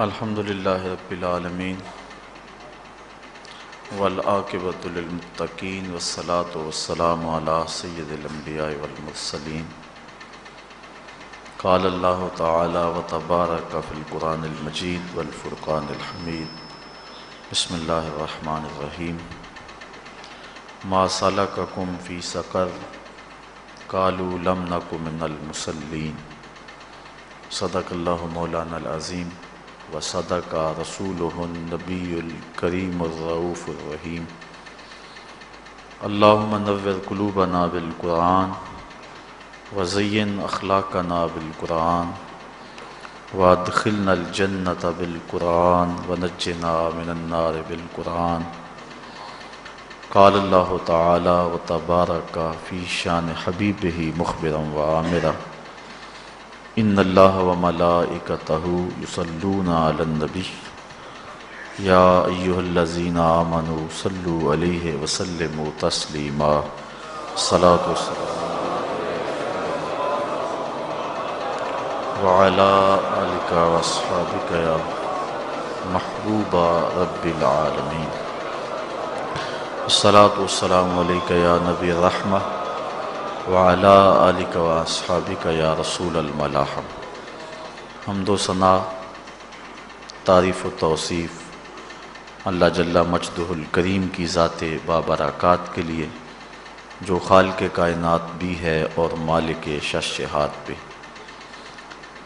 الحمدللہ رب العالمین والعاقبۃ للمتقین والصلاۃ والسلام علی سید الانبیاء والمرسلین قال اللہ تعالی وتبارک فی القرآن المجید والفرقان الحمید بسم اللہ الرحمن الرحیم ما سلککم فی سقر قالوا لم نک من المصلین صدق اللہ مولانا العظیم وصدق رسولہ النبی الکریم الرؤوف الرحیم اللہم نور قلوبنا بالقرآن وزین اخلاقنا بالقرآن وادخلنا الجنة بالقرآن ونجنا من النار بالقرآن قال اللہ تعالی وتبارک فی شان حبیبہ مخبرا وآمرا ان اللہ وملائکتہ یصلون علی النبی یا ایہا الذین آمنوا صلوا علیہ وسلموا تسلیما صلاۃ والسلام وعلی آلک واصحابک یا محبوب رب العالمین الصلاۃ والسلام علیک یا نبی الرحمہ وعلی آلک واصحابک یا رسول الملاحم۔ حمد و ثنا، تعریف و توصیف اللہ جل مجدہ الکریم کی ذات بابرکات کے لیے جو خالق کائنات بھی ہے اور مالک ششہات بھی۔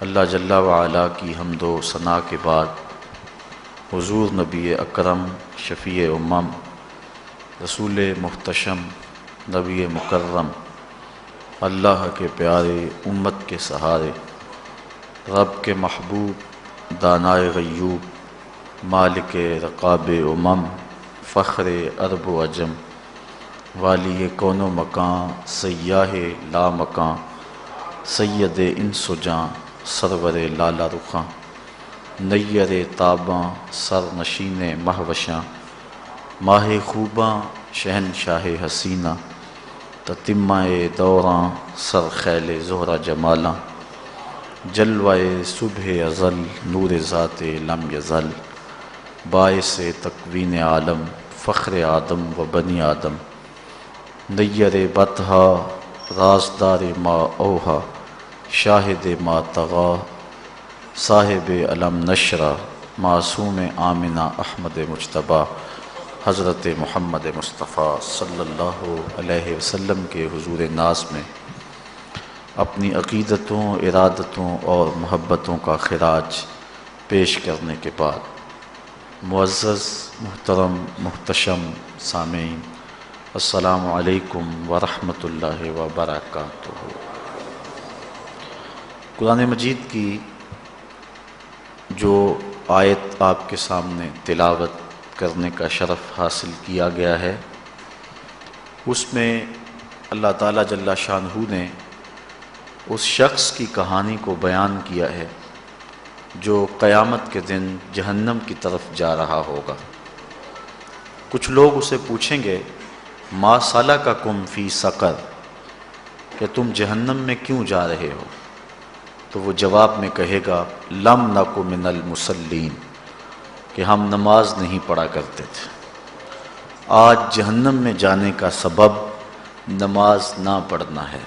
اللہ جل وعلا کی حمد و ثنا کے بعد حضور نبی اکرم شفیع امم رسول محتشم نبی مکرم اللہ کے پیارے امت کے سہارے رب کے محبوب دانائے غیوب مالک رقاب امم فخر عرب و عجم والی کون و مکان سیاہ لا مکان سید انس و جاں سرور لالا رخاں نیر تاباں سر نشین مہوشاں ماہ خوباں شہنشاہ حسینہ تتمہ دوراں سر خیل زہرہ جمالاں جلوہ صبح ازل نور ذات لم یزل باعث تکوین عالم فخر آدم و بنی آدم نیر بطحا رازدار ما اوہا شاہد ما طغا صاحب علم نشرہ معصوم آمنہ احمد مجتبیٰ حضرت محمد مصطفیٰ صلی اللہ علیہ وسلم کے حضور ناز میں اپنی عقیدتوں ارادتوں اور محبتوں کا خراج پیش کرنے کے بعد معزز محترم محتشم سامعین السلام علیکم ورحمۃ اللہ وبرکاتہ۔ قرآن مجید کی جو آیت آپ کے سامنے تلاوت کرنے کا شرف حاصل کیا گیا ہے اس میں اللہ تعالیٰ جل شانہ نے اس شخص کی کہانی کو بیان کیا ہے جو قیامت کے دن جہنم کی طرف جا رہا ہوگا۔ کچھ لوگ اسے پوچھیں گے ما سلککم فی سقر، کہ تم جہنم میں کیوں جا رہے ہو؟ تو وہ جواب میں کہے گا لم نک من المصلین، کہ ہم نماز نہیں پڑھا کرتے تھے۔ آج جہنم میں جانے کا سبب نماز نہ پڑھنا ہے۔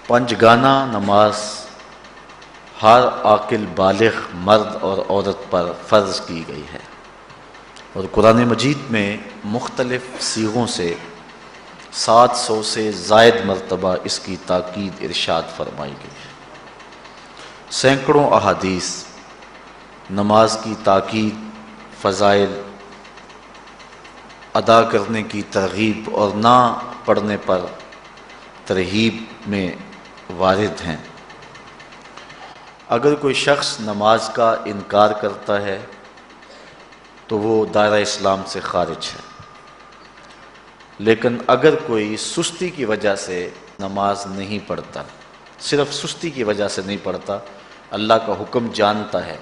پنجگانہ نماز ہر عاقل بالغ مرد اور عورت پر فرض کی گئی ہے، اور قرآن مجید میں مختلف صیغوں سے 700 سے زائد مرتبہ اس کی تاکید ارشاد فرمائی گئی ہے۔ سینکڑوں احادیث نماز کی تاکید، فضائل، ادا کرنے کی ترغیب اور نہ پڑھنے پر ترہیب میں وارد ہیں۔ اگر کوئی شخص نماز کا انکار کرتا ہے تو وہ دائرہ اسلام سے خارج ہے، لیکن اگر کوئی سستی کی وجہ سے نماز نہیں پڑھتا، صرف سستی کی وجہ سے نہیں پڑھتا، اللہ کا حکم جانتا ہے،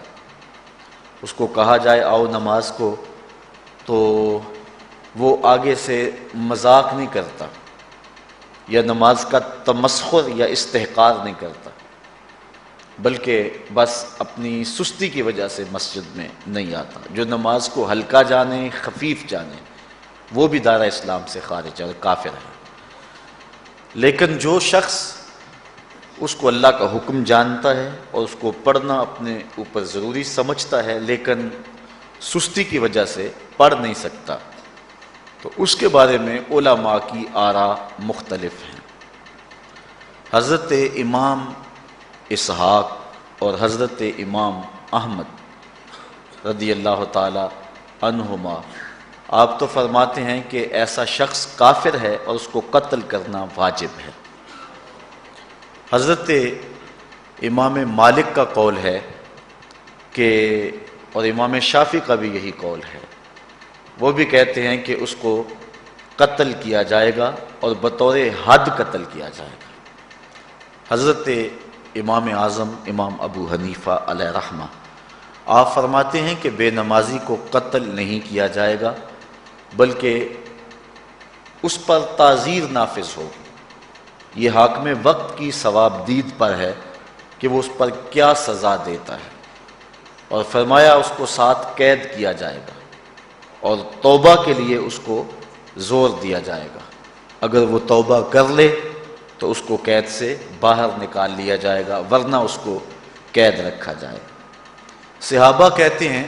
اس کو کہا جائے آؤ نماز کو تو وہ آگے سے مذاق نہیں کرتا یا نماز کا تمسخر یا استحقار نہیں کرتا، بلکہ بس اپنی سستی کی وجہ سے مسجد میں نہیں آتا۔ جو نماز کو ہلکا جانے، خفیف جانے، وہ بھی دائرہ اسلام سے خارج ہے اور کافر ہے۔ لیکن جو شخص اس کو اللہ کا حکم جانتا ہے اور اس کو پڑھنا اپنے اوپر ضروری سمجھتا ہے لیکن سستی کی وجہ سے پڑھ نہیں سکتا، تو اس کے بارے میں علماء کی آراء مختلف ہیں۔ حضرت امام اسحاق اور حضرت امام احمد رضی اللہ تعالی عنہما آپ تو فرماتے ہیں کہ ایسا شخص کافر ہے اور اس کو قتل کرنا واجب ہے۔ حضرت امام مالک کا قول ہے کہ، اور امام شافعی کا بھی یہی قول ہے، وہ بھی کہتے ہیں کہ اس کو قتل کیا جائے گا اور بطور حد قتل کیا جائے گا۔ حضرت امام اعظم امام ابو حنیفہ علیہ رحمہ آپ فرماتے ہیں کہ بے نمازی کو قتل نہیں کیا جائے گا بلکہ اس پر تعزیر نافذ ہوگی۔ یہ حاکم وقت کی ثوابدید پر ہے کہ وہ اس پر کیا سزا دیتا ہے، اور فرمایا اس کو 7 قید کیا جائے گا اور توبہ کے لیے اس کو زور دیا جائے گا۔ اگر وہ توبہ کر لے تو اس کو قید سے باہر نکال لیا جائے گا، ورنہ اس کو قید رکھا جائے گا۔ صحابہ کہتے ہیں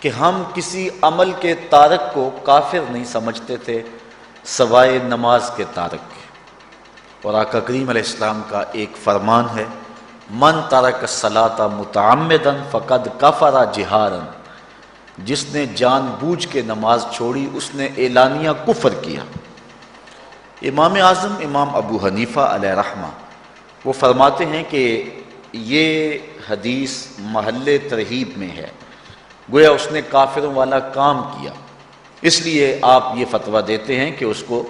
کہ ہم کسی عمل کے تارک کو کافر نہیں سمجھتے تھے سوائے نماز کے تارک کے، اور آقا کریم علیہ السلام کا ایک فرمان ہے، من ترک الصلاۃ متعمدا فقد کفر جہارا، جس نے جان بوجھ کے نماز چھوڑی اس نے اعلانیہ کفر کیا۔ امام اعظم امام ابو حنیفہ علیہ رحمہ وہ فرماتے ہیں کہ یہ حدیث محل ترہیب میں ہے، گویا اس نے کافروں والا کام کیا، اس لیے آپ یہ فتویٰ دیتے ہیں کہ اس کو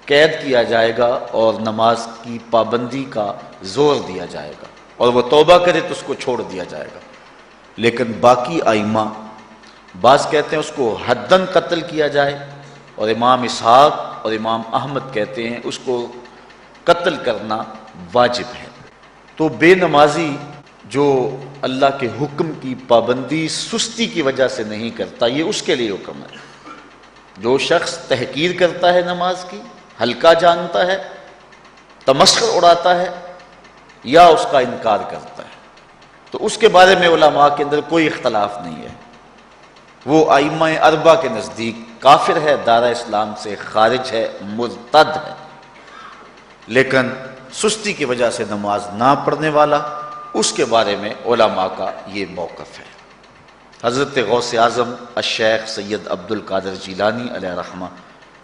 قید کیا جائے گا اور نماز کی پابندی کا زور دیا جائے گا، اور وہ توبہ کرے تو اس کو چھوڑ دیا جائے گا۔ لیکن باقی ائمہ بعض کہتے ہیں اس کو حداً قتل کیا جائے، اور امام اسحاق اور امام احمد کہتے ہیں اس کو قتل کرنا واجب ہے۔ تو بے نمازی جو اللہ کے حکم کی پابندی سستی کی وجہ سے نہیں کرتا، یہ اس کے لیے حکم ہے۔ جو شخص تحقیر کرتا ہے نماز کی، ہلکا جانتا ہے، تمسخر اڑاتا ہے یا اس کا انکار کرتا ہے، تو اس کے بارے میں علماء کے اندر کوئی اختلاف نہیں ہے، وہ ائمہ اربعہ کے نزدیک کافر ہے، دائرہ اسلام سے خارج ہے، مرتد ہے۔ لیکن سستی کی وجہ سے نماز نہ پڑھنے والا، اس کے بارے میں علماء کا یہ موقف ہے۔ حضرت غوث اعظم الشیخ سید عبد القادر جیلانی علیہ رحمہ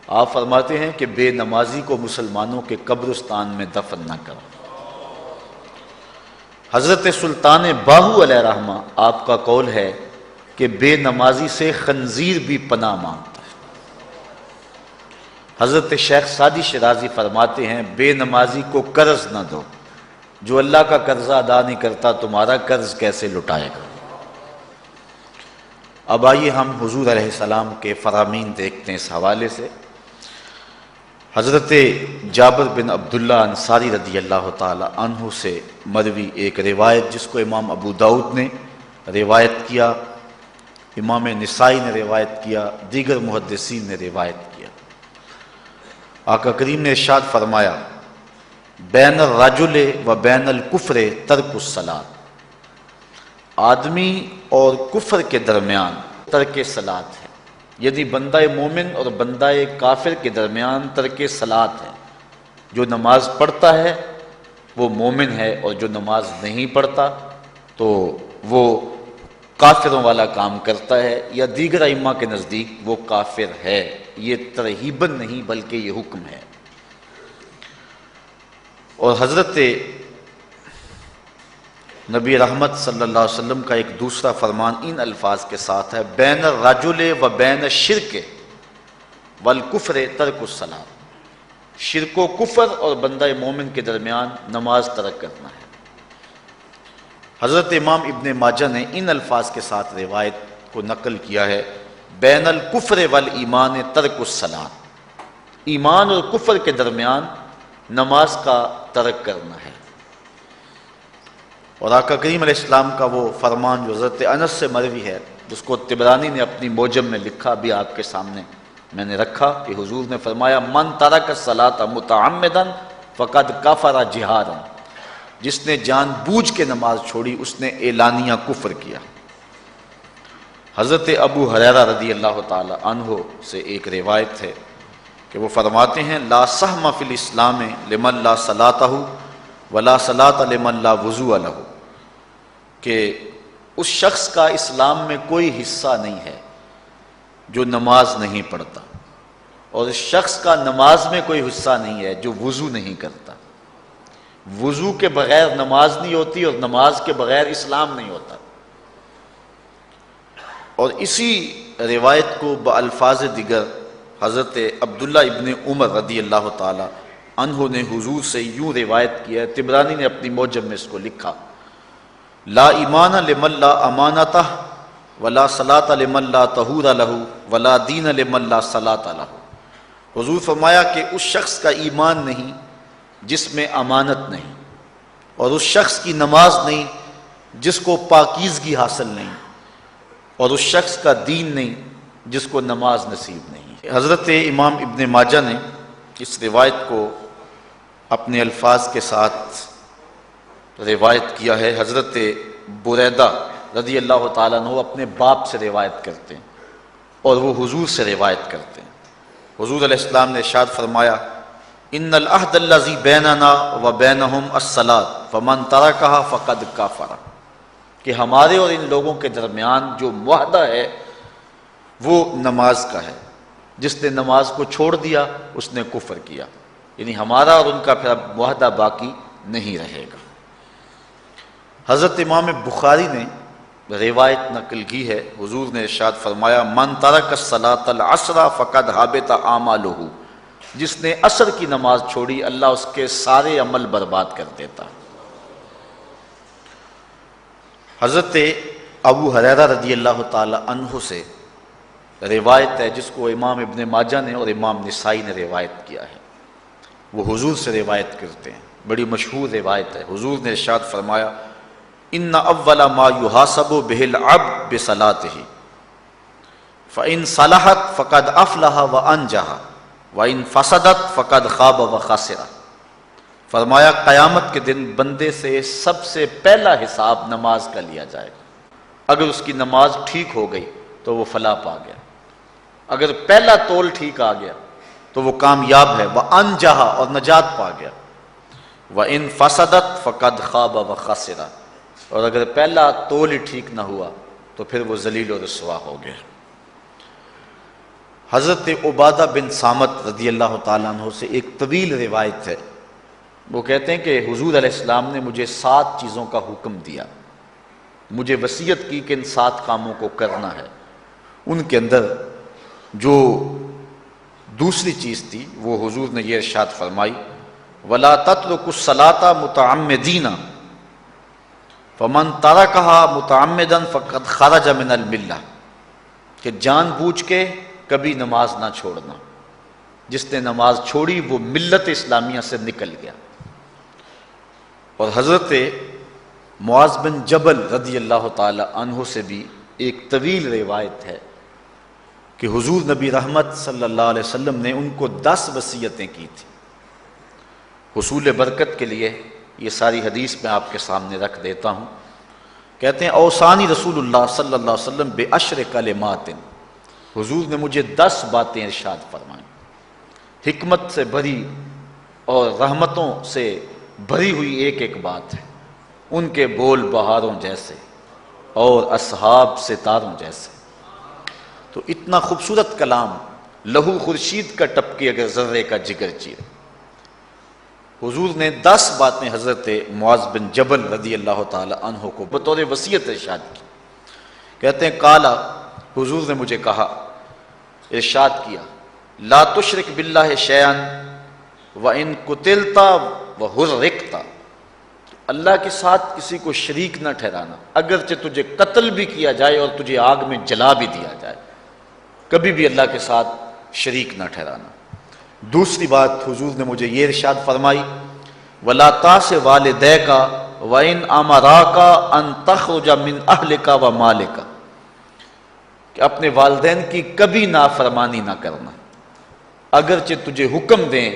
آپ فرماتے ہیں کہ بے نمازی کو مسلمانوں کے قبرستان میں دفن نہ کرو۔ حضرت سلطان باہو علیہ رحمہ آپ کا قول ہے کہ بے نمازی سے خنزیر بھی پناہ مانگتا ہے۔ حضرت شیخ سعدی شیرازی فرماتے ہیں بے نمازی کو قرض نہ دو، جو اللہ کا قرضہ ادا نہیں کرتا تمہارا قرض کیسے لٹائے گا۔ اب آئیے ہم حضور علیہ السلام کے فرامین دیکھتے ہیں اس حوالے سے۔ حضرت جابر بن عبداللہ انصاری رضی اللہ تعالی عنہ سے مروی ایک روایت جس کو امام ابو داؤد نے روایت کیا، امام نسائی نے روایت کیا، دیگر محدثین نے روایت کیا۔ آقا کریم نے ارشاد فرمایا بین الرجل و بین الکفر ترک الصلاۃ، آدمی اور کفر کے درمیان ترک صلاۃ ہے، یعنی بندہ مومن اور بندہ کافر کے درمیان ترک صلاۃ ہے۔ جو نماز پڑھتا ہے وہ مومن ہے، اور جو نماز نہیں پڑھتا تو وہ کافروں والا کام کرتا ہے، یا دیگر ائمہ کے نزدیک وہ کافر ہے۔ یہ ترہیباً نہیں بلکہ یہ حکم ہے۔ اور حضرت نبی رحمت صلی اللہ علیہ وسلم کا ایک دوسرا فرمان ان الفاظ کے ساتھ ہے بین الرجل و بین الشرک والکفر ترک الصلاۃ، شرک و کفر اور بندہ مومن کے درمیان نماز ترک کرنا ہے۔ حضرت امام ابن ماجہ نے ان الفاظ کے ساتھ روایت کو نقل کیا ہے بین الکفر والایمان ترک الصلاۃ، ایمان اور کفر کے درمیان نماز کا ترک کرنا ہے۔ اور آقا کریم علیہ السلام کا وہ فرمان جو حضرت انس سے مروی ہے، جس کو طبرانی نے اپنی موجم میں لکھا، بھی آپ کے سامنے میں نے رکھا، کہ حضور نے فرمایا من ترک الصلاۃ متعمدا فقد کفر جہارا، جس نے جان بوجھ کے نماز چھوڑی اس نے اعلانیہ کفر کیا۔ حضرت ابو ہریرہ رضی اللہ تعالی عنہ سے ایک روایت ہے کہ وہ فرماتے ہیں لا سہم فی الاسلام لمن لا صلاۃ ولا صلاۃ لمن لا وضوء لہ، کہ اس شخص کا اسلام میں کوئی حصہ نہیں ہے جو نماز نہیں پڑھتا، اور اس شخص کا نماز میں کوئی حصہ نہیں ہے جو وضو نہیں کرتا۔ وضو کے بغیر نماز نہیں ہوتی، اور نماز کے بغیر اسلام نہیں ہوتا۔ اور اسی روایت کو بالفاظ دیگر حضرت عبداللہ ابن عمر رضی اللہ تعالی عنہ نے حضور سے یوں روایت کیا ہے، طبرانی نے اپنی موجم میں اس کو لکھا لا ایمان لمن لا امانتہ ولا صلاۃ لمن لا طہور لہ ولا دین لمن لا صلاۃ لہ۔ حضور فرمایا کہ اس شخص کا ایمان نہیں جس میں امانت نہیں، اور اس شخص کی نماز نہیں جس کو پاکیزگی حاصل نہیں، اور اس شخص کا دین نہیں جس کو نماز نصیب نہیں۔ حضرت امام ابن ماجہ نے اس روایت کو اپنے الفاظ کے ساتھ روایت کیا ہے۔ حضرت بریدہ رضی اللہ تعالیٰ عنہ اپنے باپ سے روایت کرتے ہیں اور وہ حضور سے روایت کرتے ہیں۔ حضور علیہ السلام نے ارشاد فرمایا ان العہد الذی بیننا و بینہم الصلاۃ فمن ترکھا فقد کفر، کہ ہمارے اور ان لوگوں کے درمیان جو معاہدہ ہے وہ نماز کا ہے، جس نے نماز کو چھوڑ دیا اس نے کفر کیا، یعنی ہمارا اور ان کا پھر اب معاہدہ باقی نہیں رہے گا۔ حضرت امام بخاری نے روایت نقل کی ہے، حضور نے ارشاد فرمایا من ترک الصلاۃ العصر فقد حبط اعمالہ، جس نے عصر کی نماز چھوڑی اللہ اس کے سارے عمل برباد کر دیتا۔ حضرت ابو ہریرہ رضی اللہ تعالی عنہ سے روایت ہے جس کو امام ابن ماجہ نے اور امام نسائی نے روایت کیا ہے، وہ حضور سے روایت کرتے ہیں، بڑی مشہور روایت ہے۔ حضور نے ارشاد فرمایا ان اول ما یحاسب بہ العبد بصلاتہ فان صلحت فقد افلح وانجح وان فسدت فقد خاب وخسر۔ فرمایا قیامت کے دن بندے سے سب سے پہلا حساب نماز کا لیا جائے گا، اگر اس کی نماز ٹھیک ہو گئی تو وہ فلاح پا گیا، اگر پہلا تول ٹھیک آ گیا تو وہ کامیاب ہے، وانجح اور نجات پا گیا، وان فسدت فقد خاب وخسر، اور اگر پہلا تول ہی ٹھیک نہ ہوا تو پھر وہ ذلیل و رسوا ہو گیا۔ حضرت عبادہ بن صامت رضی اللہ تعالیٰ عنہ سے ایک طویل روایت ہے، وہ کہتے ہیں کہ حضور علیہ السلام نے مجھے 7 چیزوں کا حکم دیا، مجھے وصیت کی کہ ان 7 کاموں کو کرنا ہے۔ ان کے اندر جو دوسری چیز تھی وہ حضور نے یہ ارشاد فرمائی وَلَا تَتْرُكُوا الصَّلَاةَ مُتَعَمِّدِينَ فَمَن تَرَكَهَا مُتَعَمِّدًا فَقَدْ خَرَجَ مِنَ الْمِلَّةِ، کہ جان بوجھ کے کبھی نماز نہ چھوڑنا، جس نے نماز چھوڑی وہ ملت اسلامیہ سے نکل گیا۔ اور حضرت معاذ بن جبل رضی اللہ تعالی عنہ سے بھی ایک طویل روایت ہے کہ حضور نبی رحمت صلی اللہ علیہ وسلم نے ان کو 10 وصیتیں کی تھیں حصول برکت کے لیے۔ یہ ساری حدیث میں آپ کے سامنے رکھ دیتا ہوں۔ کہتے ہیں اوصانی رسول اللہ صلی اللہ علیہ وسلم بعشر کلمات، حضور نے مجھے 10 باتیں ارشاد فرمائیں، حکمت سے بھری اور رحمتوں سے بھری ہوئی ایک ایک بات ہے، ان کے بول بہاروں جیسے اور اصحاب ستاروں جیسے۔ تو اتنا خوبصورت کلام، لہو خورشید کا ٹپکے اگر ذرے کا جگر چیرے۔ حضور نے 10 باتیں حضرت معاذ بن جبل رضی اللہ تعالی عنہ کو بطور وصیت ارشاد کی۔ کہتے ہیں کالا، حضور نے مجھے کہا، ارشاد کیا لا تشرک باللہ شیئا وان قتلت وحرقت، اللہ کے ساتھ کسی کو شریک نہ ٹھہرانا، اگرچہ تجھے قتل بھی کیا جائے اور تجھے آگ میں جلا بھی دیا جائے، کبھی بھی اللہ کے ساتھ شریک نہ ٹھہرانا۔ دوسری بات حضور نے مجھے یہ ارشاد فرمائی وَلَا تَعْصِ وَالِدَيْكَ وَإِنْ أَمَرَاكَ أَن تَخْرُجَ مِنْ أَهْلِكَ وَمَالِكَ کہ اپنے والدین کی کبھی نافرمانی نہ کرنا، اگرچہ تجھے حکم دیں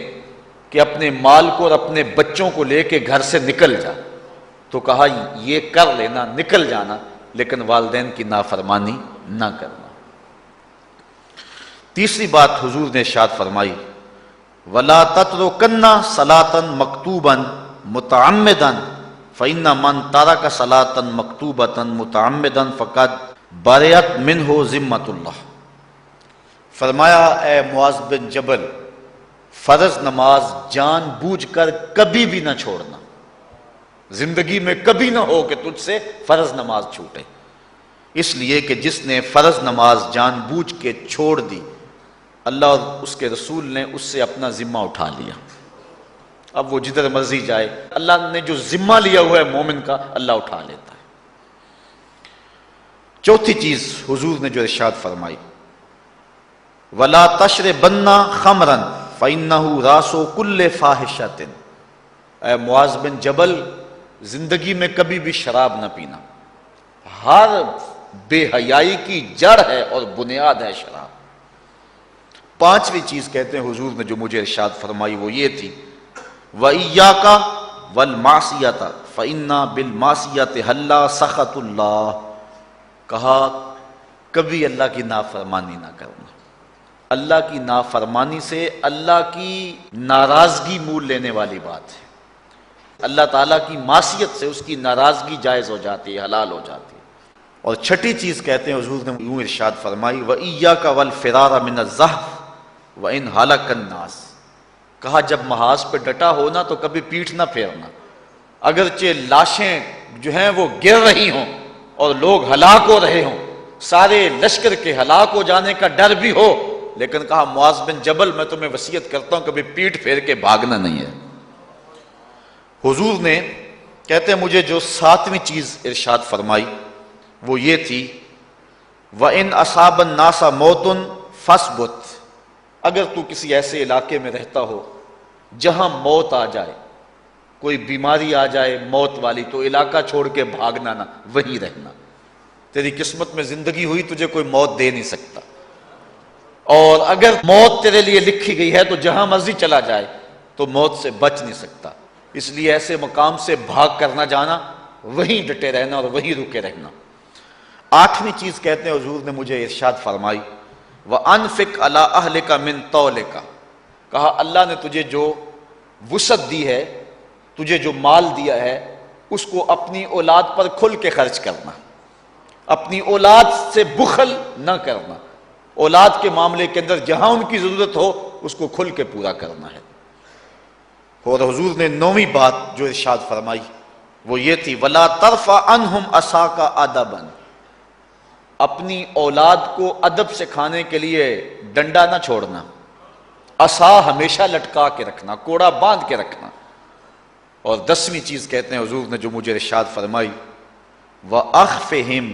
کہ اپنے مال کو اور اپنے بچوں کو لے کے گھر سے نکل جا، تو کہا یہ کر لینا، نکل جانا، لیکن والدین کی نافرمانی نہ کرنا۔ تیسری بات حضور نے ارشاد فرمائی وَلَا تَتْرُكَنَّ صَلَاةً مَكْتُوبًا مُتَعَمِّدًا فَإِنَّ مَنْ تَرَكَ صَلَاةً مَكْتُوبَةً مُتَعَمِّدًا فَقَدْ بَرِئَتْ مِنْهُ ذِمَّةُ اللَّهِ۔ فرمایا اے معاذ بن جبل، فرض نماز جان بوجھ کر کبھی بھی نہ چھوڑنا، زندگی میں کبھی نہ ہو کہ تجھ سے فرض نماز چھوٹے، اس لیے کہ جس نے فرض نماز جان بوجھ کے چھوڑ دی، اللہ اور اس کے رسول نے اس سے اپنا ذمہ اٹھا لیا، اب وہ جدھر مرضی جائے، اللہ نے جو ذمہ لیا ہوا ہے مومن کا اللہ اٹھا لیتا ہے۔ چوتھی چیز حضور نے جو ارشاد فرمائی وَلَا تَشْرِبَنَّ خَمْرًا فَإِنَّهُ رَاسُ كُلِّ فَاحِشَةٍ، اے معاذ بن جبل زندگی میں کبھی بھی شراب نہ پینا، ہر بے حیائی کی جڑ ہے اور بنیاد ہے شراب۔ پانچویں چیز کہتے ہیں حضور نے جو مجھے ارشاد فرمائی وہ یہ تھی وَإِيَّاكَ وَالْمَعْصِيَةَ فَإِنَّ بِالْمَعْصِيَةِ حَلَّ سَخَطُ اللَّهِ، کہا کبھی اللہ کی نافرمانی نہ کرنا، اللہ کی نافرمانی سے اللہ کی ناراضگی مول لینے والی بات ہے، اللہ تعالیٰ کی معصیت سے اس کی ناراضگی جائز ہو جاتی ہے، حلال ہو جاتی ہے۔ اور چھٹی چیز کہتے ہیں حضور نے یوں ارشاد فرمائی وَإِيَّاكَ وَالْفِرَارَ مِنَ الزَّحْفِ وَإِنْ هَلَكَ النَّاسِ، کہا جب محاذ پہ ڈٹا ہونا تو کبھی پیٹھ نہ پھیرنا، اگرچہ لاشیں جو ہیں وہ گر رہی ہوں اور لوگ ہلاک ہو رہے ہوں، سارے لشکر کے ہلاک ہو جانے کا ڈر بھی ہو، لیکن کہا معاذ بن جبل میں تمہیں وصیت کرتا ہوں کبھی پیٹھ پھیر کے بھاگنا نہیں ہے۔ حضور نے کہتے ہیں مجھے جو ساتویں چیز ارشاد فرمائی وہ یہ تھی وَإِنْ أَصَابَ النَّاسَ مَوْتٌ فَاصْبُتْ، اگر تو کسی ایسے علاقے میں رہتا ہو جہاں موت آ جائے، کوئی بیماری آ جائے موت والی، تو علاقہ چھوڑ کے بھاگنا نہ، وہیں رہنا، تیری قسمت میں زندگی ہوئی تجھے کوئی موت دے نہیں سکتا، اور اگر موت تیرے لیے لکھی گئی ہے تو جہاں مرضی چلا جائے تو موت سے بچ نہیں سکتا، اس لیے ایسے مقام سے بھاگ کر نہ جانا، وہیں ڈٹے رہنا اور وہیں رکے رہنا۔ آٹھویں چیز کہتے ہیں حضور نے مجھے ارشاد فرمائی وَأَنفِقْ عَلَىٰ أَهْلِكَ مِن طَوْلِكَ، کہا اللہ نے تجھے جو وسعت دی ہے، تجھے جو مال دیا ہے، اس کو اپنی اولاد پر کھل کے خرچ کرنا، اپنی اولاد سے بخل نہ کرنا، اولاد کے معاملے کے اندر جہاں ان کی ضرورت ہو اس کو کھل کے پورا کرنا ہے۔ اور حضور نے نویں بات جو ارشاد فرمائی وہ یہ تھی وَلَا تَرْفَعْ عَنْهُمْ عَصَاكَ أَدَبًا، اپنی اولاد کو ادب سکھانے کے لیے ڈنڈا نہ چھوڑنا، عصا ہمیشہ لٹکا کے رکھنا، کوڑا باندھ کے رکھنا۔ اور دسویں چیز کہتے ہیں حضور نے جو مجھے ارشاد فرمائی وَأَخْفِهِمْ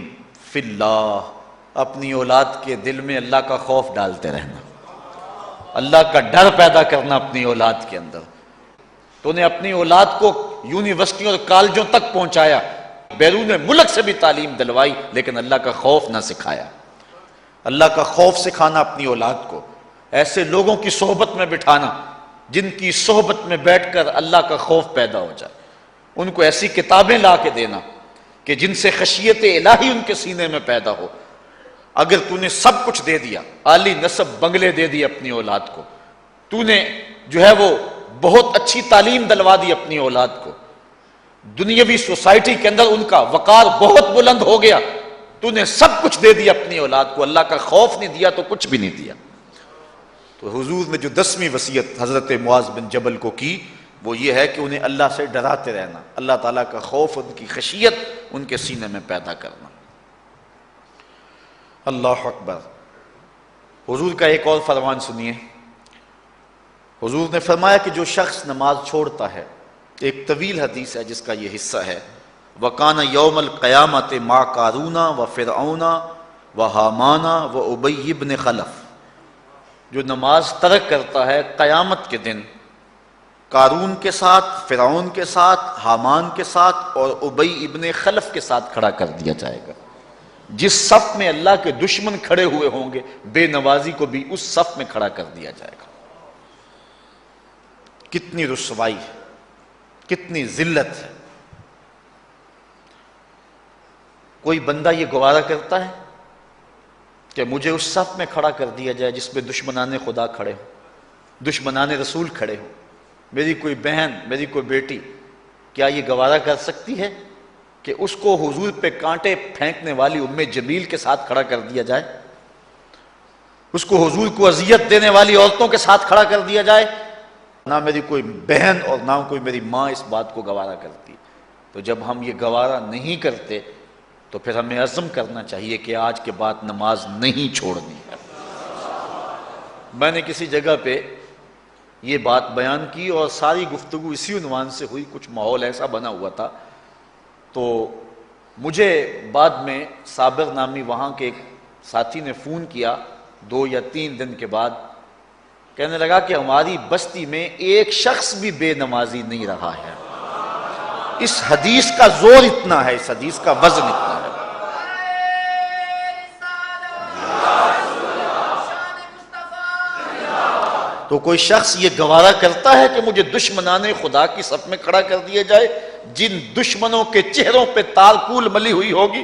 فِي اللَّهِ، اپنی اولاد کے دل میں اللہ کا خوف ڈالتے رہنا، اللہ کا ڈر پیدا کرنا اپنی اولاد کے اندر۔ تو نے اپنی اولاد کو یونیورسٹیوں اور کالجوں تک پہنچایا، بیرون ملک سے بھی تعلیم دلوائی، لیکن اللہ کا خوف نہ سکھایا، اللہ کا خوف سکھانا اپنی اولاد کو، ایسے لوگوں کی صحبت میں بٹھانا جن کی صحبت میں بیٹھ کر اللہ کا خوف پیدا ہو جائے، ان کو ایسی کتابیں لا کے دینا کہ جن سے خشیت الہی ان کے سینے میں پیدا ہو۔ اگر تو نے سب کچھ دے دیا، عالی نسب بنگلے دے دی اپنی اولاد کو، تو نے جو ہے وہ بہت اچھی تعلیم دلوا دی اپنی اولاد کو، دنیاوی سوسائٹی کے اندر ان کا وقار بہت بلند ہو گیا، تو نے سب کچھ دے دیا اپنی اولاد کو، اللہ کا خوف نہیں دیا تو کچھ بھی نہیں دیا۔ تو حضور نے جو 10ویں وصیت حضرت معاذ بن جبل کو کی وہ یہ ہے کہ انہیں اللہ سے ڈراتے رہنا، اللہ تعالیٰ کا خوف، ان کی خشیت ان کے سینے میں پیدا کرنا۔ اللہ اکبر۔ حضور کا ایک اور فرمان سنیے، حضور نے فرمایا کہ جو شخص نماز چھوڑتا ہے، ایک طویل حدیث ہے جس کا یہ حصہ ہے وَقَانَ يَوْمَ الْقِيَامَةِ مَعَ قَارُونَ وَفِرْعَوْنَ وَحَامَانَ وَأُبَيِّ بْنِ خَلَف، جو نماز ترک کرتا ہے قیامت کے دن قارون کے ساتھ، فرعون کے ساتھ، حامان کے ساتھ اور ابی ابن خلف کے ساتھ کھڑا کر دیا جائے گا۔ جس صف میں اللہ کے دشمن کھڑے ہوئے ہوں گے، بے نوازی کو بھی اس صف میں کھڑا کر دیا جائے گا۔ کتنی رسوائی ہے، کتنی ذلت ہے۔ کوئی بندہ یہ گوارا کرتا ہے کہ مجھے اس صف میں کھڑا کر دیا جائے جس میں دشمنان خدا کھڑے ہوں، دشمنان رسول کھڑے ہوں؟ میری کوئی بہن، میری کوئی بیٹی کیا یہ گوارا کر سکتی ہے کہ اس کو حضور پہ کانٹے پھینکنے والی ام جمیل کے ساتھ کھڑا کر دیا جائے؟ اس کو حضور کو اذیت دینے والی عورتوں کے ساتھ کھڑا کر دیا جائے؟ نہ میری کوئی بہن اور نہ کوئی میری ماں اس بات کو گوارا کرتی۔ تو جب ہم یہ گوارا نہیں کرتے تو پھر ہمیں عزم کرنا چاہیے کہ آج کے بعد نماز نہیں چھوڑنی ہے۔ میں نے کسی جگہ پہ یہ بات بیان کی اور ساری گفتگو اسی عنوان سے ہوئی، کچھ ماحول ایسا بنا ہوا تھا۔ تو مجھے بعد میں صابر نامی وہاں کے ایک ساتھی نے فون کیا 2 یا 3 دن کے بعد، کہنے لگا کہ ہماری بستی میں ایک شخص بھی بے نمازی نہیں رہا ہے۔ اس حدیث کا زور اتنا ہے، اس حدیث کا وزن اتنا ہے۔ تو کوئی شخص یہ گوارا کرتا ہے کہ مجھے دشمنان خدا کی صف میں کھڑا کر دیا جائے، جن دشمنوں کے چہروں پہ تارکول ملی ہوئی ہوگی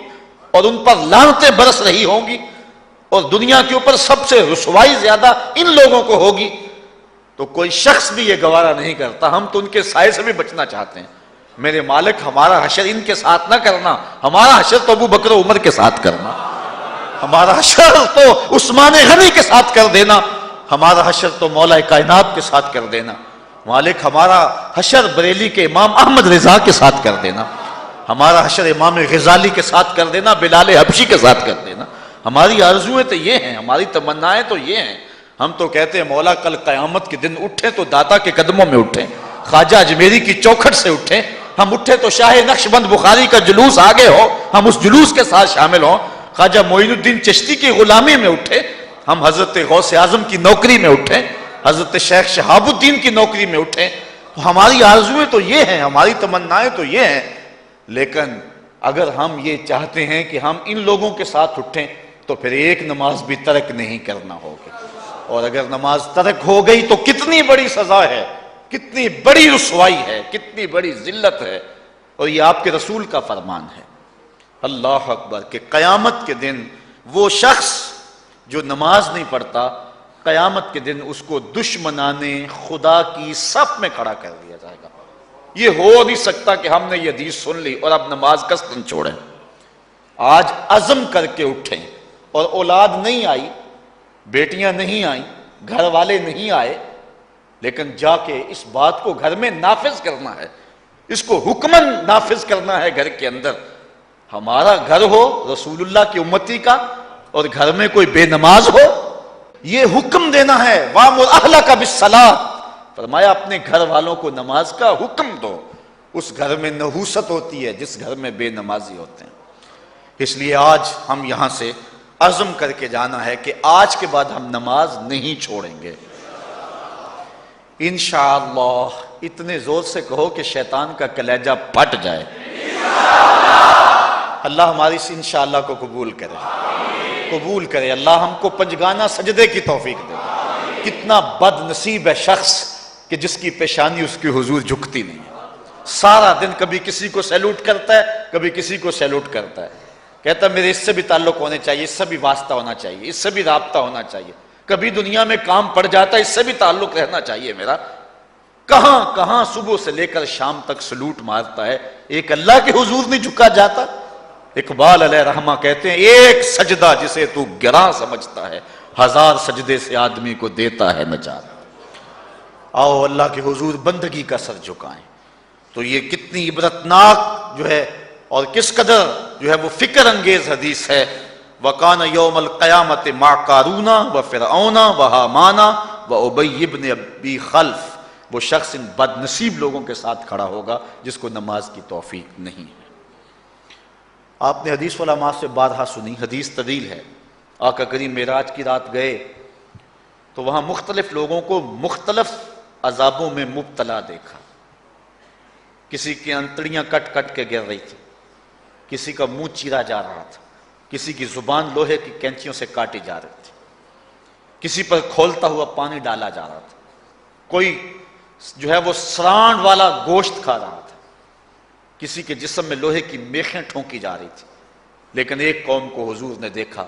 اور ان پر لعنتیں برس رہی ہوں گی، اور دنیا کے اوپر سب سے رسوائی زیادہ ان لوگوں کو ہوگی، تو کوئی شخص بھی یہ گوارا نہیں کرتا۔ ہم تو ان کے سائے سے بھی بچنا چاہتے ہیں۔ میرے مالک، ہمارا حشر ان کے ساتھ نہ کرنا، ہمارا حشر تو ابو بکر و عمر کے ساتھ کرنا، ہمارا حشر تو عثمان غنی کے ساتھ کر دینا، ہمارا حشر تو مولا کائنات کے ساتھ کر دینا۔ مالک، ہمارا حشر بریلی کے امام احمد رضا کے ساتھ کر دینا، ہمارا حشر امام غزالی کے ساتھ کر دینا، بلال حبشی کے ساتھ کر دینا۔ ہماری آرزویں تو یہ ہیں، ہماری تمنائیں تو یہ ہیں۔ ہم تو کہتے ہیں مولا کل قیامت کے دن اٹھیں تو داتا کے قدموں میں اٹھیں، خواجہ اجمیری کی چوکھٹ سے اٹھیں، ہم اٹھے تو شاہ نقشبند بخاری کا جلوس آگے ہو، ہم اس جلوس کے ساتھ شامل ہوں، خواجہ معین الدین چشتی کی غلامی میں اٹھے، ہم حضرت غوث اعظم کی نوکری میں اٹھیں، حضرت شیخ شہاب الدین کی نوکری میں اٹھیں۔ تو ہماری آرزویں تو یہ ہیں، ہماری تمنائیں تو یہ ہیں، لیکن اگر ہم یہ چاہتے ہیں کہ ہم ان لوگوں کے ساتھ اٹھیں تو پھر ایک نماز بھی ترک نہیں کرنا ہوگی، اور اگر نماز ترک ہو گئی تو کتنی بڑی سزا ہے، کتنی بڑی رسوائی ہے، کتنی بڑی ذلت ہے، اور یہ آپ کے رسول کا فرمان ہے۔ اللہ اکبر، کہ قیامت کے دن وہ شخص جو نماز نہیں پڑھتا، قیامت کے دن اس کو دشمنان خدا کی صف میں کھڑا کر دیا جائے گا۔ یہ ہو نہیں سکتا کہ ہم نے یہ حدیث سن لی اور اب نماز قصداً چھوڑیں۔ آج عزم کر کے اٹھیں، اور اولاد نہیں آئی، بیٹیاں نہیں آئیں، گھر والے نہیں آئے، لیکن جا کے اس بات کو گھر میں نافذ کرنا ہے، اس کو حکماً نافذ کرنا ہے گھر کے اندر۔ ہمارا گھر ہو رسول اللہ کی امتی کا اور گھر میں کوئی بے نماز ہو، یہ حکم دینا ہے، وَأْمُرْ أَهْلَكَ بِالصَّلَاةِ، فرمایا اپنے گھر والوں کو نماز کا حکم دو۔ اس گھر میں نحوست ہوتی ہے جس گھر میں بے نمازی ہوتے ہیں۔ اس لیے آج ہم یہاں سے عزم کر کے جانا ہے کہ آج کے بعد ہم نماز نہیں چھوڑیں گے انشاءاللہ۔ اتنے زور سے کہو کہ شیطان کا کلیجہ پھٹ جائے۔ اللہ ہماری اس انشاءاللہ کو قبول کرے، قبول کرے۔ اللہ ہم کو پنجگانہ سجدے کی توفیق دے۔ کتنا بد نصیب ہے شخص کہ جس کی پیشانی اس کی حضور جھکتی نہیں ہے، سارا دن کبھی کسی کو سیلوٹ کرتا ہے، کبھی کسی کو سیلوٹ کرتا ہے، کہتا ہے میرے اس سے بھی تعلق ہونے چاہیے، اس سے بھی واسطہ ہونا چاہیے، اس سے بھی رابطہ ہونا چاہیے، کبھی دنیا میں کام پڑ جاتا ہے، اس سے بھی تعلق رہنا چاہیے میرا۔ کہاں کہاں صبح سے لے کر شام تک سلوٹ مارتا ہے، ایک اللہ کے حضور نہیں جھکا جاتا۔ اقبال علیہ رحمہ کہتے ہیں ایک سجدہ جسے تو گراں سمجھتا ہے، 1000 سجدے سے آدمی کو دیتا ہے نجات۔ آؤ اللہ کے حضور بندگی کا سر جھکائیں۔ تو یہ کتنی عبرتناک جو ہے اور کس قدر جو ہے وہ فکر انگیز حدیث ہے۔ وَقَانَ يَوْمَ الْقِيَامَةِ مَعَ قَارُونَ وَفِرْعَوْنَ وَحَامَانَ وَأُبَيِّ بْنِ أَبِي خَلْف، وہ شخص ان بد نصیب لوگوں کے ساتھ کھڑا ہوگا جس کو نماز کی توفیق نہیں ہے۔ آپ نے حدیث علماء سے بارہا سنی، حدیث طویل ہے۔ آقا کریم معراج کی رات گئے تو وہاں مختلف لوگوں کو مختلف عذابوں میں مبتلا دیکھا. کسی کی انتڑیاں کٹ کٹ کے گر رہی تھی، کسی کا منہ چیرا جا رہا تھا، کسی کی زبان لوہے کی کینچیوں سے کاٹی جا رہی تھی، کسی پر کھولتا ہوا پانی ڈالا جا رہا تھا، کوئی جو ہے وہ سرانڈ والا گوشت کھا رہا تھا، کسی کے جسم میں لوہے کی میخیں ٹھونکی جا رہی تھی. لیکن ایک قوم کو حضور نے دیکھا،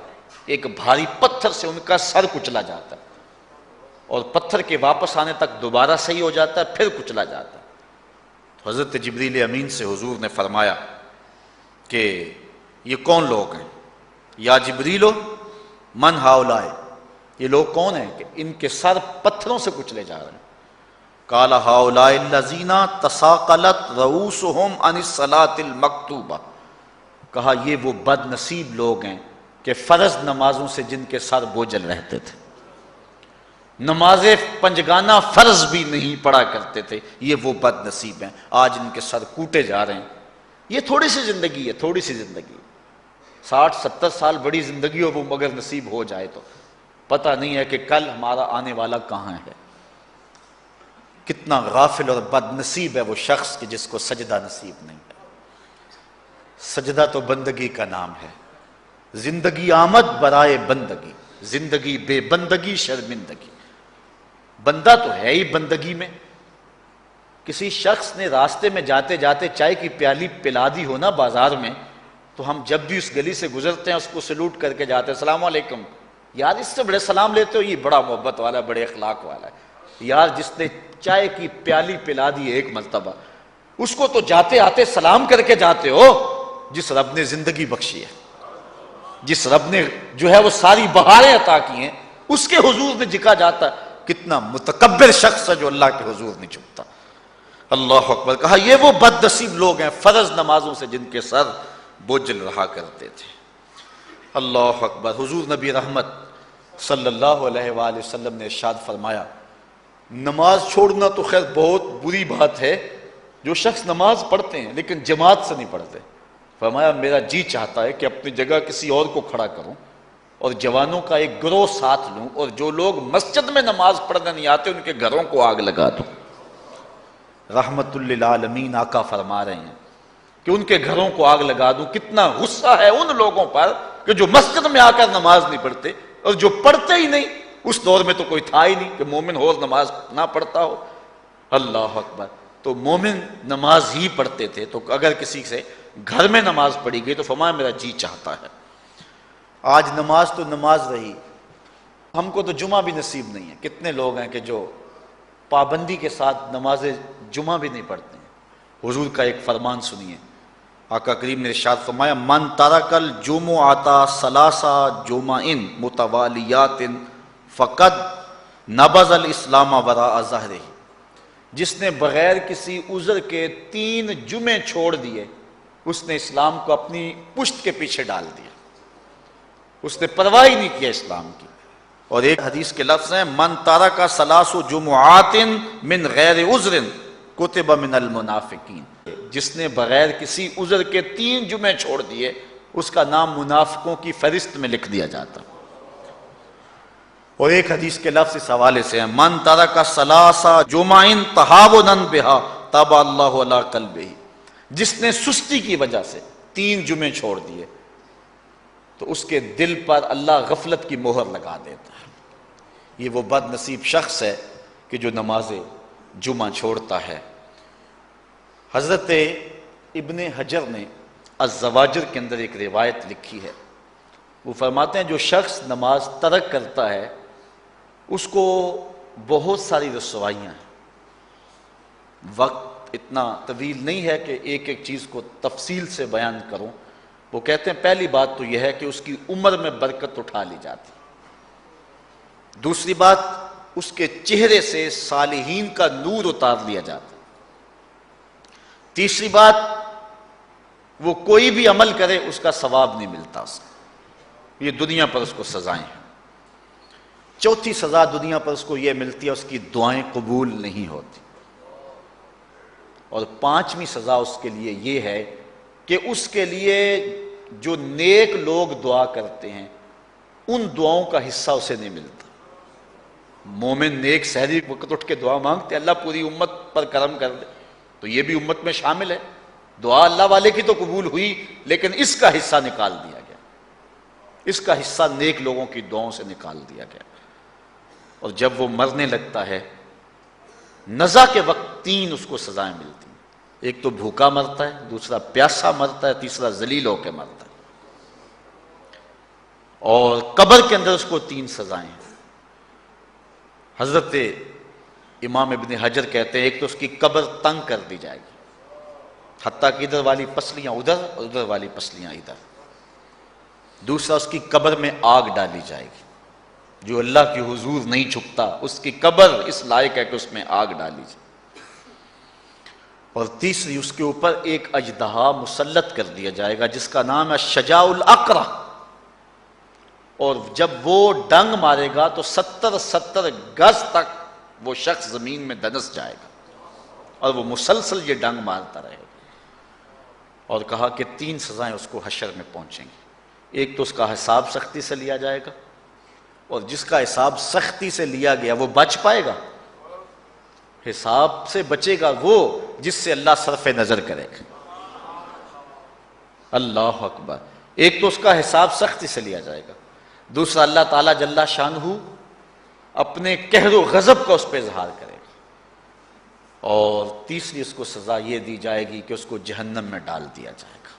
ایک بھاری پتھر سے ان کا سر کچلا جاتا ہے اور پتھر کے واپس آنے تک دوبارہ صحیح ہو جاتا ہے، پھر کچلا جاتا ہے. تو حضرت جبریل امین سے حضور نے فرمایا کہ یہ کون لوگ ہیں؟ یا جبریلو من ہاؤلائے، یہ لوگ کون ہیں کہ ان کے سر پتھروں سے کچلے جا رہے ہیں؟ قال ہاؤلائے الذین تثاقلت رؤوسہم عن الصلاۃ المکتوبہ، کہا یہ وہ بد نصیب لوگ ہیں کہ فرض نمازوں سے جن کے سر بوجھل رہتے تھے، نماز پنجگانہ فرض بھی نہیں پڑھا کرتے تھے، یہ وہ بد نصیب ہیں، آج ان کے سر کوٹے جا رہے ہیں. یہ تھوڑی سی زندگی ہے، تھوڑی سی زندگی، 60-70 سال بڑی زندگی ہو وہ مگر نصیب ہو جائے تو پتہ نہیں ہے کہ کل ہمارا آنے والا کہاں ہے. کتنا غافل اور بد نصیب ہے وہ شخص کہ جس کو سجدہ نصیب نہیں ہے. سجدہ تو بندگی کا نام ہے. زندگی آمد برائے بندگی، زندگی بے بندگی شرمندگی. بندہ تو ہے ہی بندگی میں. کسی شخص نے راستے میں جاتے جاتے چائے کی پیالی پلا دی ہو نا بازار میں، تو ہم جب بھی اس گلی سے گزرتے ہیں اس کو سلوٹ کر کے جاتے ہیں، السلام علیکم. یار اس سے بڑے سلام لیتے ہو، یہ بڑا محبت والا ہے، بڑے اخلاق والا ہے. یار جس نے چائے کی پیالی پلا دی ایک مرتبہ، اس کو تو جاتے آتے سلام کر کے جاتے ہو. جس رب نے زندگی بخشی ہے، جس رب نے جو ہے وہ ساری بہاریں عطا کی ہیں، اس کے حضور میں جھکا جاتا ہے. کتنا متکبر شخص ہے جو اللہ کے حضور نہیں جھکتا. اللہ اکبر. کہا یہ وہ بد نصیب لوگ ہیں فرض نمازوں سے جن کے سر بوجھل رہا کرتے تھے. اللہ اکبر. حضور نبی رحمت صلی اللہ علیہ وآلہ وسلم نے ارشاد فرمایا، نماز چھوڑنا تو خیر بہت بری بات ہے. جو شخص نماز پڑھتے ہیں لیکن جماعت سے نہیں پڑھتے، فرمایا میرا جی چاہتا ہے کہ اپنی جگہ کسی اور کو کھڑا کروں اور جوانوں کا ایک گروہ ساتھ لوں، اور جو لوگ مسجد میں نماز پڑھنے نہیں آتے ان کے گھروں کو آگ لگا دوں. رحمت للعالمین آقا فرما رہے ہیں کہ ان کے گھروں کو آگ لگا دوں. کتنا غصہ ہے ان لوگوں پر کہ جو مسجد میں آ کر نماز نہیں پڑھتے، اور جو پڑھتے ہی نہیں. اس دور میں تو کوئی تھا ہی نہیں کہ مومن ہو نماز نہ پڑھتا ہو. اللہ اکبر. تو مومن نماز ہی پڑھتے تھے. تو اگر کسی سے گھر میں نماز پڑھی گئی تو فرمایا میرا جی چاہتا ہے. آج نماز تو نماز رہی، ہم کو تو جمعہ بھی نصیب نہیں ہے. کتنے لوگ ہیں کہ جو پابندی کے ساتھ نماز جمعہ بھی نہیں پڑھتے ہیں. حضور کا ایک فرمان سنیے. آقا کریم نے ارشاد فرمایا، من ترک الجمعۃ ثلاث جمع متوالیات فقد نبذ الاسلام وراء ظہرہ. جس نے بغیر کسی عذر کے 3 جمعے چھوڑ دیے، اس نے اسلام کو اپنی پشت کے پیچھے ڈال دیا. اس نے پرواہ ہی نہیں کیا اسلام کی. اور ایک حدیث کے لفظ ہیں، من ترک ثلاث جمعات من غیر عذر کتب من المنافقین. جس نے بغیر کسی عذر کے 3 جمعے چھوڑ دیے، اس کا نام منافقوں کی فہرست میں لکھ دیا جاتا. اور ایک حدیث کے لفظ اس حوالے سے ہیں، من ترک ثلاث جمع تہاونا بہا طبع اللہ علی قلبہ. جس نے سستی کی وجہ سے 3 جمعے چھوڑ دیے تو اس کے دل پر اللہ غفلت کی مہر لگا دیتا ہے. یہ وہ بد نصیب شخص ہے کہ جو نماز جمعہ چھوڑتا ہے. حضرت ابن حجر نے الزواجر کے اندر ایک روایت لکھی ہے. وہ فرماتے ہیں جو شخص نماز ترک کرتا ہے اس کو بہت ساری رسوائیاں ہیں. وقت اتنا طویل نہیں ہے کہ ایک ایک چیز کو تفصیل سے بیان کروں. وہ کہتے ہیں پہلی بات تو یہ ہے کہ اس کی عمر میں برکت اٹھا لی جاتی. دوسری بات اس کے چہرے سے صالحین کا نور اتار لیا جاتا. تیسری بات وہ کوئی بھی عمل کرے اس کا ثواب نہیں ملتا اس کو، یہ دنیا پر اس کو سزائیں ہیں. چوتھی سزا دنیا پر اس کو یہ ملتی ہے اس کی دعائیں قبول نہیں ہوتی. اور 5ویں سزا اس کے لیے یہ ہے کہ اس کے لیے جو نیک لوگ دعا کرتے ہیں ان دعاؤں کا حصہ اسے نہیں ملتا. مومن نیک سحری وقت اٹھ کے دعا مانگتے اللہ پوری امت پر کرم کر دے، تو یہ بھی امت میں شامل ہے۔ دعا اللہ والے کی تو قبول ہوئی، لیکن اس کا حصہ نکال دیا گیا، اس کا حصہ نیک لوگوں کی دعاؤں سے نکال دیا گیا۔ اور جب وہ مرنے لگتا ہے، نزا کے وقت 3 اس کو سزائیں ملتی ہیں۔ ایک تو بھوکا مرتا ہے، دوسرا پیاسا مرتا ہے، تیسرا ذلیل ہو کے مرتا ہے۔ اور قبر کے اندر اس کو 3 سزائیں ہیں۔ حضرت امام ابن حجر کہتے ہیں ایک تو اس کی قبر تنگ کر دی جائے گی، حتیٰ کہ ادھر والی پسلیاں ادھر اور ادھر والی پسلیاں ادھر۔ دوسرا اس کی قبر میں آگ ڈالی جائے گی، جو اللہ کی حضور نہیں جھکتا اس کی قبر اس لائق ہے کہ اس میں آگ ڈالی جائے۔ اور تیسری اس کے اوپر ایک اژدہا مسلط کر دیا جائے گا جس کا نام ہے شجاع الاقرع، اور جب وہ ڈنگ مارے گا تو 70 گز تک وہ شخص زمین میں دنس جائے گا، اور وہ مسلسل یہ ڈنگ مارتا رہے گا۔ اور کہا کہ 3 سزائیں اس کو حشر میں پہنچیں گی۔ ایک تو اس کا حساب سختی سے لیا جائے گا، اور جس کا حساب سختی سے لیا گیا وہ بچ پائے گا؟ حساب سے بچے گا وہ جس سے اللہ صرف نظر کرے گا۔ اللہ اکبر۔ ایک تو اس کا حساب سختی سے لیا جائے گا، دوسرا اللہ تعالیٰ جل شانہ اپنے قہر و غضب کا اس پہ اظہار کرے گا، اور تیسری اس کو سزا یہ دی جائے گی کہ اس کو جہنم میں ڈال دیا جائے گا۔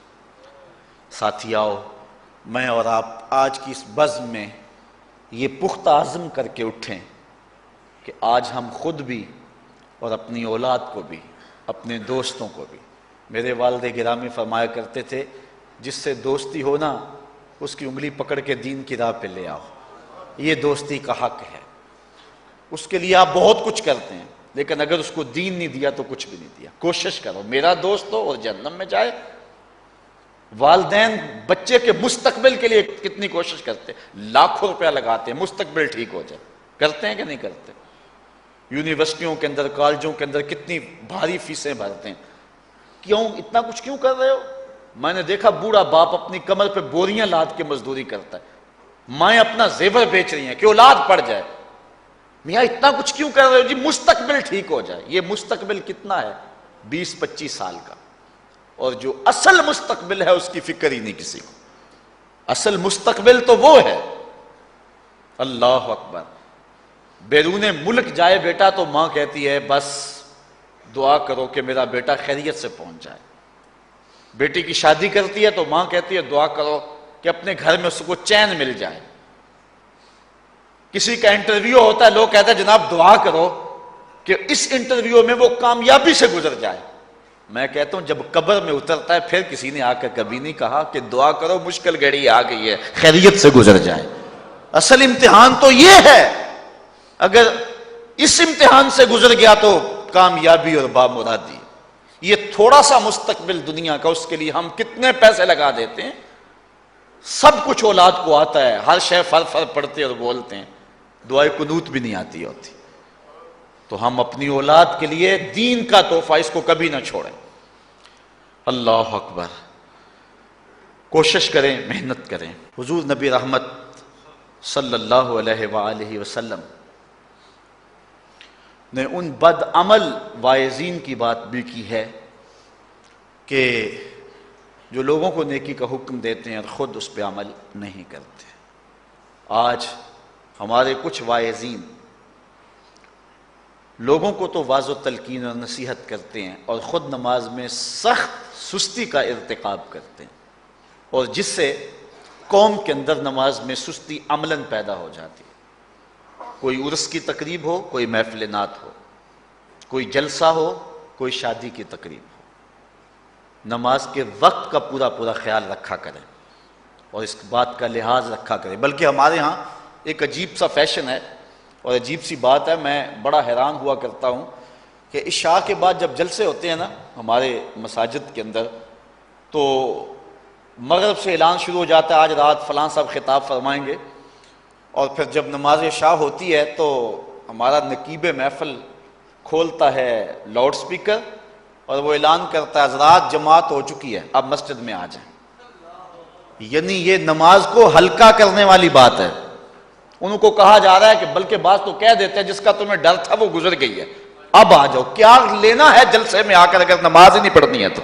ساتھیاؤ، میں اور آپ آج کی اس بزم میں یہ پختہ عزم کر کے اٹھیں کہ آج ہم خود بھی اور اپنی اولاد کو بھی، اپنے دوستوں کو بھی، میرے والد گرامی فرمایا کرتے تھے جس سے دوستی ہو نا اس کی انگلی پکڑ کے دین کی راہ پہ لے آؤ، یہ دوستی کا حق ہے۔ اس کے لیے آپ بہت کچھ کرتے ہیں، لیکن اگر اس کو دین نہیں دیا تو کچھ بھی نہیں دیا۔ کوشش کرو میرا دوست ہو اور جہنم میں جائے۔ والدین بچے کے مستقبل کے لیے کتنی کوشش کرتے ہیں، لاکھوں روپیہ لگاتے ہیں مستقبل ٹھیک ہو جائے، کرتے ہیں کہ نہیں کرتے؟ یونیورسٹیوں کے اندر، کالجوں کے اندر کتنی بھاری فیسیں بھرتے ہیں۔ کیوں اتنا کچھ کیوں کر رہے ہو؟ میں نے دیکھا بوڑھا باپ اپنی کمر پہ بوریاں لاد کے مزدوری کرتا ہے، مائیں اپنا زیور بیچ رہی ہیں کہ اولاد پڑ جائے۔ میاں اتنا کچھ کیوں کر رہے ہو؟ جی مستقبل ٹھیک ہو جائے۔ یہ مستقبل کتنا ہے؟ 20-25 سال کا، اور جو اصل مستقبل ہے اس کی فکر ہی نہیں کسی کو۔ اصل مستقبل تو وہ ہے۔ اللہ اکبر۔ بیرون ملک جائے بیٹا تو ماں کہتی ہے بس دعا کرو کہ میرا بیٹا خیریت سے پہنچ جائے۔ بیٹی کی شادی کرتی ہے تو ماں کہتی ہے دعا کرو کہ اپنے گھر میں اس کو چین مل جائے۔ کسی کا انٹرویو ہوتا ہے، لوگ کہتے ہیں جناب دعا کرو کہ اس انٹرویو میں وہ کامیابی سے گزر جائے۔ میں کہتا ہوں جب قبر میں اترتا ہے پھر کسی نے آ کر کبھی نہیں کہا کہ دعا کرو مشکل گھڑی آ گئی ہے خیریت سے گزر جائے۔ اصل امتحان تو یہ ہے، اگر اس امتحان سے گزر گیا تو کامیابی اور بامرادی۔ یہ تھوڑا سا مستقبل دنیا کا، اس کے لیے ہم کتنے پیسے لگا دیتے ہیں۔ سب کچھ اولاد کو آتا ہے، ہر شے فر فر پڑھتے اور بولتے ہیں، دعائے قنوت بھی نہیں آتی ہوتی۔ تو ہم اپنی اولاد کے لیے دین کا تحفہ اس کو کبھی نہ چھوڑیں۔ اللہ اکبر۔ کوشش کریں، محنت کریں۔ حضور نبی رحمت صلی اللہ علیہ وآلہ وسلم نے ان بد عمل واعظین کی بات بھی کی ہے کہ جو لوگوں کو نیکی کا حکم دیتے ہیں اور خود اس پہ عمل نہیں کرتے۔ آج ہمارے کچھ واعظین لوگوں کو تو واعظ و تلقین اور نصیحت کرتے ہیں اور خود نماز میں سخت سستی کا ارتکاب کرتے ہیں، اور جس سے قوم کے اندر نماز میں سستی عملاً پیدا ہو جاتی ہے۔ کوئی عرس کی تقریب ہو، کوئی محفل نعت ہو، کوئی جلسہ ہو، کوئی شادی کی تقریب ہو، نماز کے وقت کا پورا پورا خیال رکھا کریں اور اس بات کا لحاظ رکھا کریں۔ بلکہ ہمارے ہاں ایک عجیب سا فیشن ہے اور عجیب سی بات ہے، میں بڑا حیران ہوا کرتا ہوں کہ عشاء کے بعد جب جلسے ہوتے ہیں نا ہمارے مساجد کے اندر، تو مغرب سے اعلان شروع ہو جاتا ہے آج رات فلاں صاحب خطاب فرمائیں گے، اور پھر جب نماز عشاء ہوتی ہے تو ہمارا نقیب محفل کھولتا ہے لاؤڈ سپیکر اور وہ اعلان کرتا ہے حضرات جماعت ہو چکی ہے اب مسجد میں آ جائیں۔ یعنی یہ نماز کو ہلکا کرنے والی بات ہے، ان کو کہا جا رہا ہے کہ بلکہ بعض تو کہہ دیتے ہیں جس کا تمہیں ڈر تھا وہ گزر گئی ہے، اب آ جاؤ، کیا لینا ہے جلسے میں آ کر اگر نماز ہی نہیں پڑھنی ہے تو؟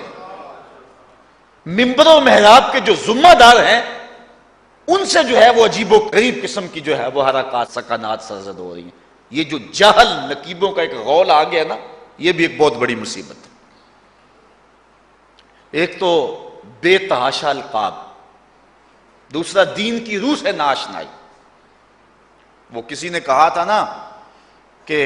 ممبر و محراب کے جو ذمہ دار ہیں ان سے جو ہے وہ عجیب و غریب قسم کی جو ہے وہ حرکات سکنات سرزد ہو رہی ہیں. یہ جو جہل نقیبوں کا ایک غول آ گیا نا، یہ بھی ایک بہت بڑی مصیبت ہے. ایک تو بے تحاشا القاب، دوسرا دین کی روح سے ناشنائی. وہ کسی نے کہا تھا نا کہ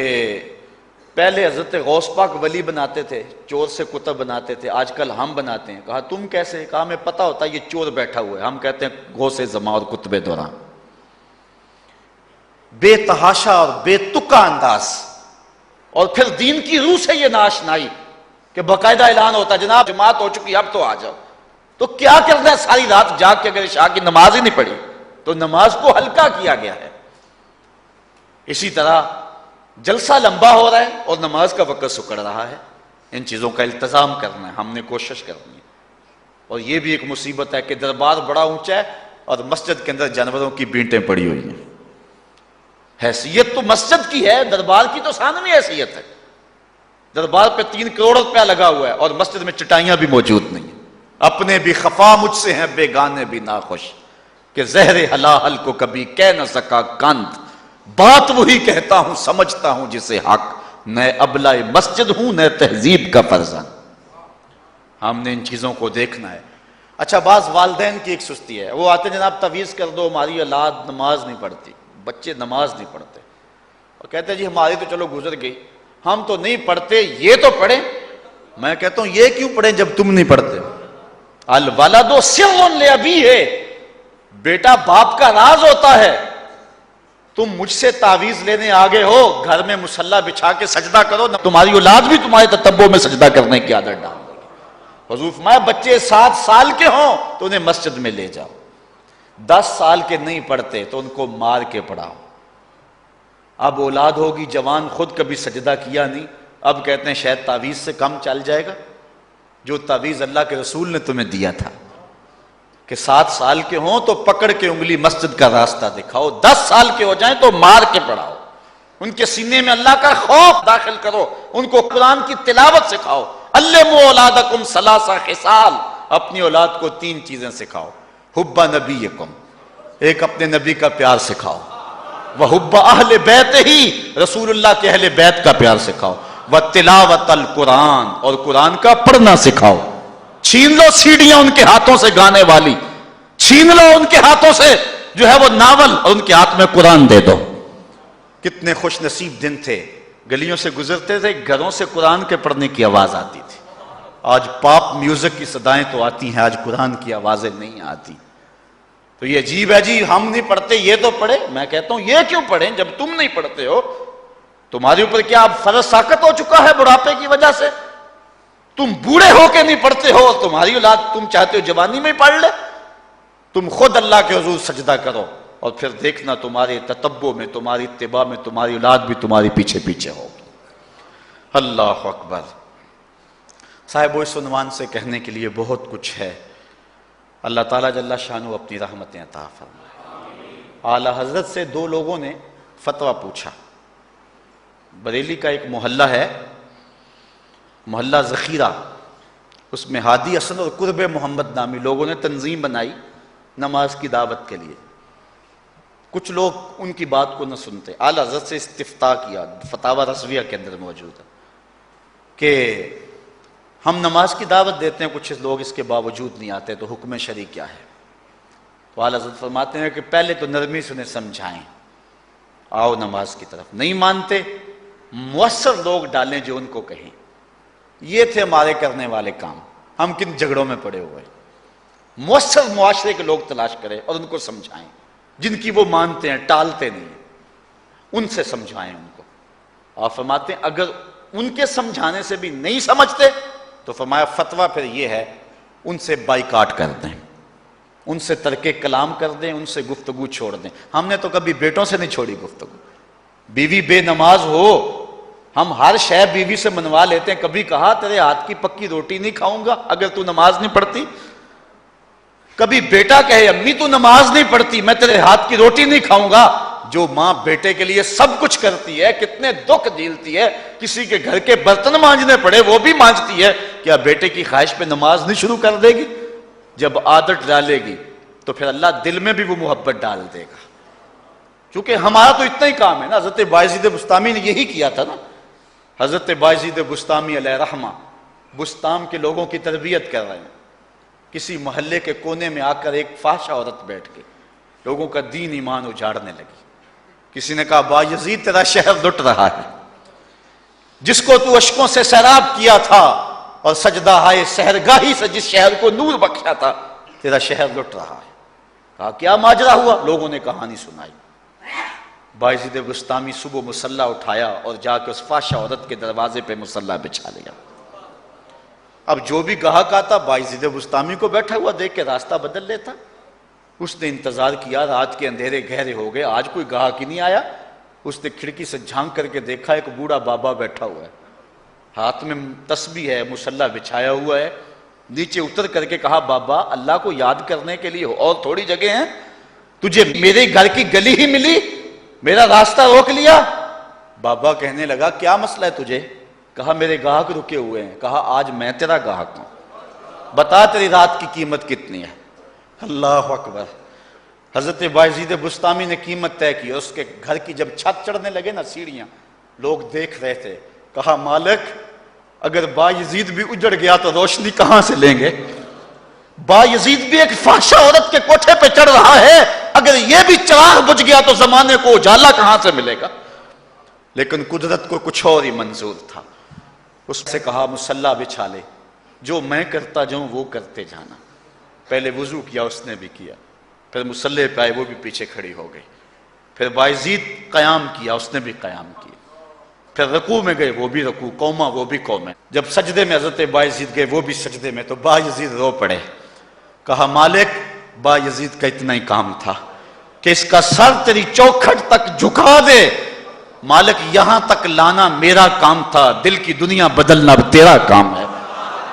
پہلے حضرت غوث پاک ولی بناتے تھے، چور سے کتب بناتے تھے، آج کل ہم بناتے ہیں. کہا تم کیسے؟ کہا ہمیں پتہ ہوتا ہے یہ چور بیٹھا ہوا ہے، ہم کہتے ہیں غوث زماں اور کتب دوران. بے تحاشا اور بے تکا انداز، اور پھر دین کی روح سے یہ ناشنائی کہ باقاعدہ اعلان ہوتا ہے جناب جماعت ہو چکی اب تو آ جاؤ. تو کیا کرنا ہے ساری رات جاگ کے اگر عشاء کی نماز ہی نہیں پڑھی تو نماز کو ہلکا کیا گیا ہے. اسی طرح جلسہ لمبا ہو رہا ہے اور نماز کا وقت سکڑ رہا ہے. ان چیزوں کا التزام کرنا ہے، ہم نے کوشش کرنی ہے. اور یہ بھی ایک مصیبت ہے کہ دربار بڑا اونچا ہے اور مسجد کے اندر جانوروں کی بینٹیں پڑی ہوئی ہیں. حیثیت تو مسجد کی ہے، دربار کی تو ثانوی حیثیت ہے. دربار پہ 3 کروڑ روپیہ لگا ہوا ہے اور مسجد میں چٹائیاں بھی موجود نہیں ہیں. اپنے بھی خفا مجھ سے ہیں بیگانے بھی ناخوش، کہ زہر حلاحل کو کبھی کہہ نہ سکا کند، بات وہی کہتا ہوں سمجھتا ہوں جسے حق، نہ ابلہ مسجد ہوں نہ تہذیب کا فرزند. ہم نے ان چیزوں کو دیکھنا ہے. اچھا، بعض والدین کی ایک سستی ہے، وہ آتے جناب تعویذ کر دو، ہماری اولاد نماز نہیں پڑھتی، بچے نماز نہیں پڑھتے، اور کہتے ہیں جی ہماری تو چلو گزر گئی، ہم تو نہیں پڑھتے، یہ تو پڑھیں. میں کہتا ہوں یہ کیوں پڑھیں جب تم نہیں پڑھتے؟ الولد سر لابیہ، بیٹا باپ کا راز ہوتا ہے. تم مجھ سے تعویذ لینے آگے ہو، گھر میں مصلی بچھا کے سجدہ کرو، تمہاری اولاد بھی تمہارے تتبع میں سجدہ کرنے کی عادت ڈال دے. حضور فرمایا بچے 7 سال کے ہوں تو انہیں مسجد میں لے جاؤ، 10 سال کے نہیں پڑھتے تو ان کو مار کے پڑھاؤ. اب اولاد ہوگی جوان، خود کبھی سجدہ کیا نہیں، اب کہتے ہیں شاید تعویذ سے کم چل جائے گا. جو تعویذ اللہ کے رسول نے تمہیں دیا تھا کہ 7 سال کے ہوں تو پکڑ کے انگلی مسجد کا راستہ دکھاؤ، 10 سال کے ہو جائیں تو مار کے پڑھاؤ، ان کے سینے میں اللہ کا خوف داخل کرو، ان کو قرآن کی تلاوت سکھاؤ. علموا اولادکم 3 خصال، اپنی اولاد کو 3 چیزیں سکھاؤ. حب نبیکم، ایک اپنے نبی کا پیار سکھاؤ، وحب اہل بیت ہی، رسول اللہ کے اہل بیت کا پیار سکھاؤ، وتلاوت القرآن، اور قرآن کا پڑھنا سکھاؤ. چھین لو سیڑیاں ان کے ہاتھوں سے گانے والی، چھین لو ان کے ہاتھوں سے جو ہے وہ ناول، اور ان کے ہاتھ میں قرآن دے دو. کتنے خوش نصیب دن تھے، گلیوں سے گزرتے تھے، گھروں سے قرآن کے پڑھنے کی آواز آتی تھی. آج پاپ میوزک کی صدائیں تو آتی ہیں، آج قرآن کی آوازیں نہیں آتی. تو یہ عجیب ہے جی ہم نہیں پڑھتے، یہ تو پڑھے. میں کہتا ہوں یہ کیوں پڑھیں جب تم نہیں پڑھتے ہو؟ تمہارے اوپر کیا اب فرض ساقط ہو چکا ہے بڑھاپے کی وجہ سے؟ تم بوڑھے ہو کے نہیں پڑھتے ہو، تمہاری اولاد تم چاہتے ہو جوانی میں پڑھ لے. تم خود اللہ کے حضور سجدہ کرو اور پھر دیکھنا تمہارے تتبع میں، تمہاری اتباع میں تمہاری اولاد بھی تمہاری پیچھے پیچھے ہوگی. اللہ اکبر. صاحب اس عنوان سے کہنے کے لیے بہت کچھ ہے. اللہ تعالیٰ جل شانہ اپنی رحمتیں عطا فرمائے. اعلی حضرت سے 2 لوگوں نے فتویٰ پوچھا. بریلی کا ایک محلہ ہے، محلہ ذخیرہ، اس میں ہادی حسن اور قرب محمد نامی لوگوں نے تنظیم بنائی نماز کی دعوت کے لیے. کچھ لوگ ان کی بات کو نہ سنتے. اعلی حضرت سے استفتاء کیا، فتاوی رضویہ کے اندر موجود ہے کہ ہم نماز کی دعوت دیتے ہیں، کچھ لوگ اس کے باوجود نہیں آتے، تو حکم شرعی کیا ہے؟ تو اعلی حضرت فرماتے ہیں کہ پہلے تو نرمی سے انہیں سمجھائیں، آؤ نماز کی طرف. نہیں مانتے، مؤثر لوگ ڈالیں جو ان کو کہیں. یہ تھے ہمارے کرنے والے کام. ہم کن جھگڑوں میں پڑے ہوئے؟ مؤثر معاشرے کے لوگ تلاش کریں اور ان کو سمجھائیں، جن کی وہ مانتے ہیں، ٹالتے نہیں ہیں، ان سے سمجھائیں ان کو. آپ فرماتے ہیں اگر ان کے سمجھانے سے بھی نہیں سمجھتے تو فرمایا فتویٰ پھر یہ ہے ان سے بائیکاٹ کر دیں، ان سے ترک کلام کر دیں، ان سے گفتگو چھوڑ دیں. ہم نے تو کبھی بیٹوں سے نہیں چھوڑی گفتگو. بیوی بے نماز ہو ہم ہر شے بیوی سے منوا لیتے ہیں. کبھی کہا تیرے ہاتھ کی پکی روٹی نہیں کھاؤں گا اگر تو نماز نہیں پڑھتی؟ کبھی بیٹا کہے امی تو نماز نہیں پڑھتی، میں تیرے ہاتھ کی روٹی نہیں کھاؤں گا. جو ماں بیٹے کے لیے سب کچھ کرتی ہے، کتنے دکھ جھیلتی ہے، کسی کے گھر کے برتن مانجنے پڑے وہ بھی مانجتی ہے، کیا بیٹے کی خواہش پہ نماز نہیں شروع کر دے گی؟ جب عادت ڈالے گی تو پھر اللہ دل میں بھی وہ محبت ڈال دے گا. چونکہ ہمارا تو اتنا ہی کام ہے نا. حضرت بایزید بسطامی نے یہی کیا تھا نا. حضرت بایزید بسطامی علیہ رحمہ بسطام کے لوگوں کی تربیت کر رہے ہیں. کسی محلے کے کونے میں آ کر ایک فاحشہ عورت بیٹھ کے لوگوں کا دین ایمان اجاڑنے لگی. کسی نے کہا بایزید تیرا شہر لٹ رہا ہے، جس کو تو اشکوں سے سیراب کیا تھا اور سجدہ ہائے سحرگاہی سے جس شہر کو نور بخشا تھا، تیرا شہر لٹ رہا ہے. کہا کیا ماجرا ہوا؟ لوگوں نے کہانی سنائی. بایزید بسطامی صبح مصلی اٹھایا اور جا کے اس فاحشہ عورت کے دروازے پہ مصلی بچھا لیا. اب جو بھی گاہک آتا بایزید بسطامی کو بیٹھا ہوا دیکھ کے راستہ بدل لیتا. اس نے انتظار کیا، رات کے اندھیرے گہرے ہو گئے، آج کوئی گاہک ہی نہیں آیا. اس نے کھڑکی سے جھانک کر کے دیکھا ایک بوڑھا بابا بیٹھا ہوا ہے، ہاتھ میں تسبیح ہے، مصلی بچھایا ہوا ہے. نیچے اتر کر کے کہا بابا اللہ کو یاد کرنے کے لیے اور تھوڑی جگہ ہیں، تجھے میرے گھر کی گلی ہی ملی، میرا راستہ روک لیا. بابا کہنے لگا کیا مسئلہ ہے تجھے؟ کہا میرے گاہک رکے ہوئے ہیں. کہا آج میں تیرا گاہک ہوں، بتا تیری رات کی قیمت کتنی ہے. اللہ اکبر. حضرت بایزید بسطامی نے قیمت طے کی. اس کے گھر کی جب چھت چڑھنے لگے نا سیڑھیاں، لوگ دیکھ رہے تھے. کہا مالک اگر بایزید بھی اجڑ گیا تو روشنی کہاں سے لیں گے؟ بایزید بھی ایک فاحشہ عورت کے کوٹھے پہ چڑھ رہا ہے، اگر یہ بھی چراغ بجھ گیا تو زمانے کو اجالا کہاں سے ملے گا؟ لیکن قدرت کو کچھ اور ہی منظور تھا. اس سے کہا مصلی بچھا لے، جو میں کرتا جاؤں وہ کرتے جانا. پہلے وضو کیا، اس نے بھی کیا، پھر مصلی پہ آئے، وہ بھی پیچھے کھڑی ہو گئی. پھر بایزید قیام کیا، اس نے بھی قیام کیا. پھر رکوع میں گئے، وہ بھی رکوع، قوما وہ بھی قومیں. جب سجدے میں حضرت بایزید گئے، وہ بھی سجدے میں، تو بایزید رو پڑے. کہا مالک بایزید کا اتنا ہی کام تھا کہ اس کا سر تیری چوکھٹ تک جھکا دے. مالک یہاں تک لانا میرا کام تھا، دل کی دنیا بدلنا اب تیرا کام ہے.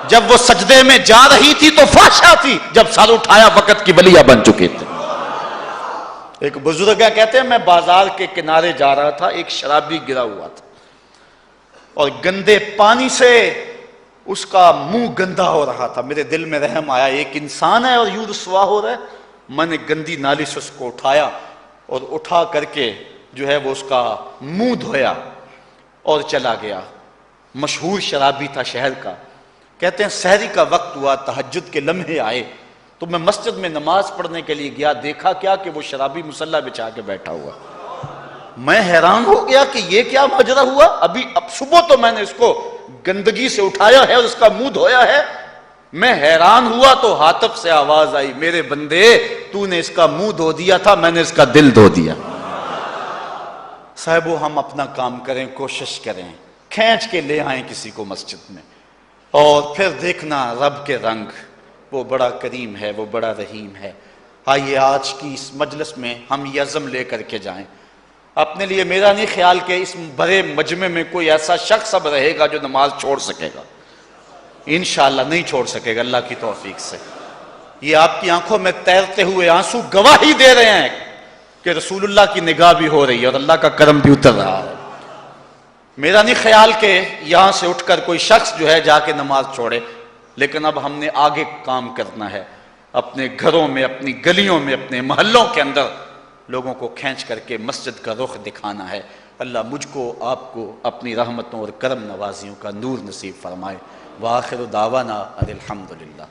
جب وہ سجدے میں جا رہی تھی تو فحشا تھی، جب سر اٹھایا وقت کی ولیہ بن چکے تھے. ایک بزرگ کہتے ہیں میں بازار کے کنارے جا رہا تھا، ایک شرابی گرا ہوا تھا اور گندے پانی سے اس کا منہ گندا ہو رہا تھا. میرے دل میں رحم آیا، ایک انسان ہے اور یوں رسوا ہو رہا ہے. میں نے گندی نالی سے اس کو اٹھایا اور اٹھا کر کے جو ہے وہ اس کا منہ دھویا اور چلا گیا. مشہور شرابی تھا شہر کا. کہتے ہیں سحری کا وقت ہوا، تہجد کے لمحے آئے تو میں مسجد میں نماز پڑھنے کے لیے گیا. دیکھا کیا کہ وہ شرابی مصلی بچھا کے بیٹھا ہوا. میں حیران ہو گیا کہ یہ کیا ماجرا ہوا. اب صبح تو میں نے اس کو گندگی سے اٹھایا ہے اور اس کا منہ دھویا ہے. میں حیران ہوا تو ہاتف سے آواز آئی میرے بندے تو نے اس کا منہ دھو دیا تھا، میں نے اس کا دل دھو دیا. صاحبو ہم اپنا کام کریں، کوشش کریں، کھینچ کے لے آئیں کسی کو مسجد میں اور پھر دیکھنا رب کے رنگ. وہ بڑا کریم ہے، وہ بڑا رحیم ہے. آئیے آج کی اس مجلس میں ہم یہ عزم لے کر کے جائیں. اپنے لیے میرا نہیں خیال کہ اس بڑے مجمع میں کوئی ایسا شخص اب رہے گا جو نماز چھوڑ سکے گا. انشاءاللہ نہیں چھوڑ سکے گا اللہ کی توفیق سے. یہ آپ کی آنکھوں میں تیرتے ہوئے آنسو گواہی دے رہے ہیں کہ رسول اللہ کی نگاہ بھی ہو رہی ہے اور اللہ کا کرم بھی اتر رہا ہے. میرا نہیں خیال کہ یہاں سے اٹھ کر کوئی شخص جو ہے جا کے نماز چھوڑے. لیکن اب ہم نے آگے کام کرنا ہے، اپنے گھروں میں، اپنی گلیوں میں، اپنے محلوں کے اندر لوگوں کو کھینچ کر کے مسجد کا رخ دکھانا ہے. اللہ مجھ کو آپ کو اپنی رحمتوں اور کرم نوازیوں کا نور نصیب فرمائے. وآخر دعوانا ان الحمدللہ.